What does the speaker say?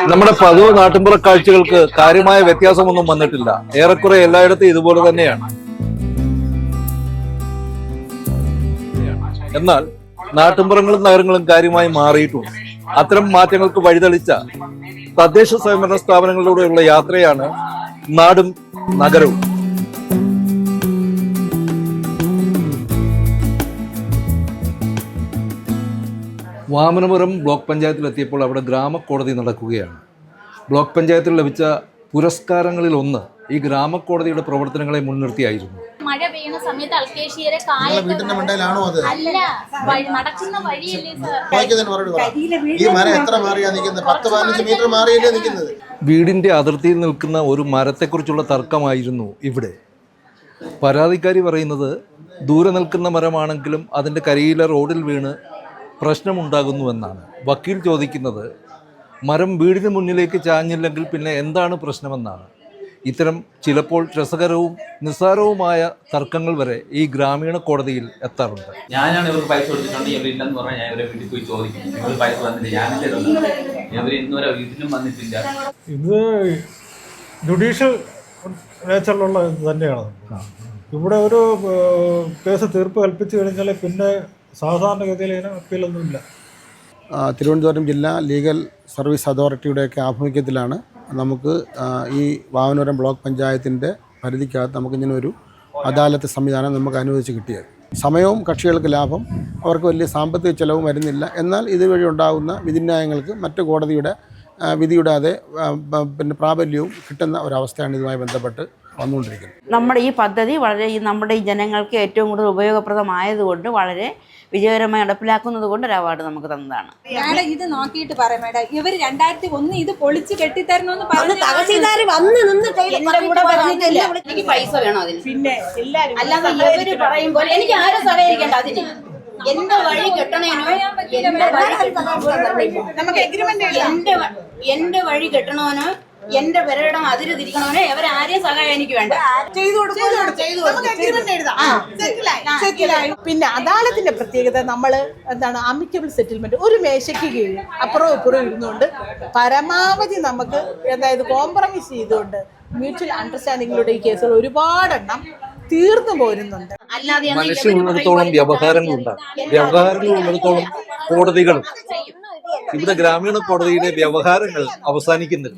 നമ്മുടെ പതിവ് നാട്ടിൻപുറ കാഴ്ചകൾക്ക് കാര്യമായ വ്യത്യാസമൊന്നും വന്നിട്ടില്ല. ഏറെക്കുറെ എല്ലായിടത്തും ഇതുപോലെ തന്നെയാണ്. എന്നാൽ നാട്ടിൻപുറങ്ങളും നഗരങ്ങളും കാര്യമായി മാറിയിട്ടുണ്ട്. അത്തരം മാറ്റങ്ങൾക്ക് വഴിതെളിച്ച തദ്ദേശ സ്വയംഭരണ സ്ഥാപനങ്ങളിലൂടെയുള്ള യാത്രയാണ് നാടും നഗരവും. വാമനപുരം ബ്ലോക്ക് പഞ്ചായത്തിലെത്തിയപ്പോൾ അവിടെ ഗ്രാമക്കോടതി നടക്കുകയാണ്. ബ്ലോക്ക് പഞ്ചായത്തിൽ ലഭിച്ച പുരസ്കാരങ്ങളിൽ ഒന്ന് ഈ ഗ്രാമക്കോടതിയുടെ പ്രവർത്തനങ്ങളെ മുൻനിർത്തിയായിരുന്നു. മഴ പെയ്യുന്ന സമയത്ത് അൽക്കേഷ്യരെ വീട്ടിന്റെ മണ്ടയിലാണോ അത്? അല്ല, നടക്കുന്ന വഴിയല്ലേ ഈ മരം എത്ര മാറിയാ നിൽക്കുന്നത്? 10-15 മീറ്റർ മാറിയല്ലേ നിൽക്കുന്നത്? വീടിന്റെ അതിർത്തിയിൽ നിൽക്കുന്ന ഒരു മരത്തെക്കുറിച്ചുള്ള തർക്കമായിരുന്നു ഇവിടെ. പരാതിക്കാരി പറയുന്നത് ദൂരെ നിൽക്കുന്ന മരമാണെങ്കിലും അതിൻ്റെ കരിയിലെ റോഡിൽ വീണ് പ്രശ്നമുണ്ടാകുന്നുവെന്നാണ്. വക്കീൽ ചോദിക്കുന്നത് മരം വീടിന് മുന്നിലേക്ക് ചാഞ്ഞില്ലെങ്കിൽ പിന്നെ എന്താണ് പ്രശ്നമെന്നാണ്. ഇത്തരം ചിലപ്പോൾ രസകരവും നിസ്സാരവുമായ തർക്കങ്ങൾ വരെ ഈ ഗ്രാമീണ കോടതിയിൽ എത്താറുണ്ട്. ഞാനാണ് ഇവർക്ക് പൈസ കൊടുത്തിട്ടുണ്ട്, ഇവരില്ലെന്ന് പറഞ്ഞാൽ ഞാൻ ഇവരെ വീട്ടിൽ പോയി ചോദിക്കും. ഇവർ പൈസ വന്നില്ല, ഞാനില്ലേ ഇവർ ഇന്നുവരെ വീട്ടിലും വന്നിട്ടില്ല. ഇത് ജുഡീഷ്യൽ നേച്ചറിലുള്ള ഇത് തന്നെയാണ്. ഇവിടെ ഒരു കേസ് തീർപ്പ് കൽപ്പിച്ചു കഴിഞ്ഞാൽ പിന്നെ സാധാരണഗതിയിൽ ഇതിന് അപ്പീലൊന്നുമില്ല. തിരുവനന്തപുരം ജില്ലാ ലീഗൽ സർവീസ് അതോറിറ്റിയുടെയൊക്കെ ആഭിമുഖ്യത്തിലാണ് നമുക്ക് ഈ വാമനപുരം ബ്ലോക്ക് പഞ്ചായത്തിൻ്റെ പരിധിക്കകത്ത് നമുക്കിങ്ങനെ ഒരു അദാലത്ത് സംവിധാനം നമുക്ക് അനുവദിച്ച് കിട്ടിയത്. സമയവും കക്ഷികൾക്ക് ലാഭം, അവർക്ക് വലിയ സാമ്പത്തിക ചെലവും വരുന്നില്ല. എന്നാൽ ഇതുവഴി ഉണ്ടാകുന്ന വിധിന്യായങ്ങൾക്ക് മറ്റ് കോടതിയുടെ വിധിയുടെ അതേ പിന്നെ പ്രാബല്യവും കിട്ടുന്ന ഒരവസ്ഥയാണ് ഇതുമായി ബന്ധപ്പെട്ട് വന്നുകൊണ്ടിരിക്കുന്നത്. നമ്മുടെ ഈ പദ്ധതി വളരെ നമ്മുടെ ഈ ജനങ്ങൾക്ക് ഏറ്റവും കൂടുതൽ ഉപയോഗപ്രദമായതുകൊണ്ട് വളരെ വിജയകരമായി നടപ്പിലാക്കുന്നത് കൊണ്ട് ഒരു അവാർഡ് നമുക്ക് തന്നതാണ്. മാഡം ഇത് നോക്കിയിട്ട് പറയാം മാഡം, ഇവർ 2001 ഇത് പൊളിച്ച് കെട്ടിത്തരണമെന്ന് പറഞ്ഞു. തഹസീൽദാർ വന്ന് നിന്ന് എനിക്ക് പൈസ വേണോ അതിന്? പിന്നെ അല്ലാതെ ഇവര് പറയുമ്പോൾ എനിക്ക് ആരും സഹകരിക്കേണ്ട. അതിന് എന്റെ വഴി കെട്ടണേനോ, എന്റെ വഴി കെട്ടണോനോ, എന്റെ പെരയുടെ അതിര് തിരിക്കണോനോ എവരാരെയും സഹായം എനിക്ക് വേണ്ട. പിന്നെ അദാലത്തിന്റെ പ്രത്യേകത നമ്മള് എന്താണ്, അമിക്കബിൾ സെറ്റിൽമെന്റ്. ഒരു മേശയ്ക്ക് കീഴിൽ അപ്പുറവും ഇപ്പുറവും ഇരുന്നുകൊണ്ട് പരമാവധി നമുക്ക് അതായത് കോംപ്രമൈസ് ചെയ്തുകൊണ്ട് മ്യൂച്വൽ അണ്ടർസ്റ്റാൻഡിങ്ങിലൂടെ ഈ കേസുകൾ ഒരുപാടെണ്ണം തീർന്നു പോരുന്നുണ്ട്. മനുഷ്യനുള്ളിടത്തോളം വ്യവഹാരങ്ങളുണ്ടാകും, വ്യവഹാരങ്ങളുള്ളിടത്തോളം കോടതികളും. ഇവിടെ ഗ്രാമീണ കോടതിയിലെ വ്യവഹാരങ്ങൾ അവസാനിക്കുന്നില്ല.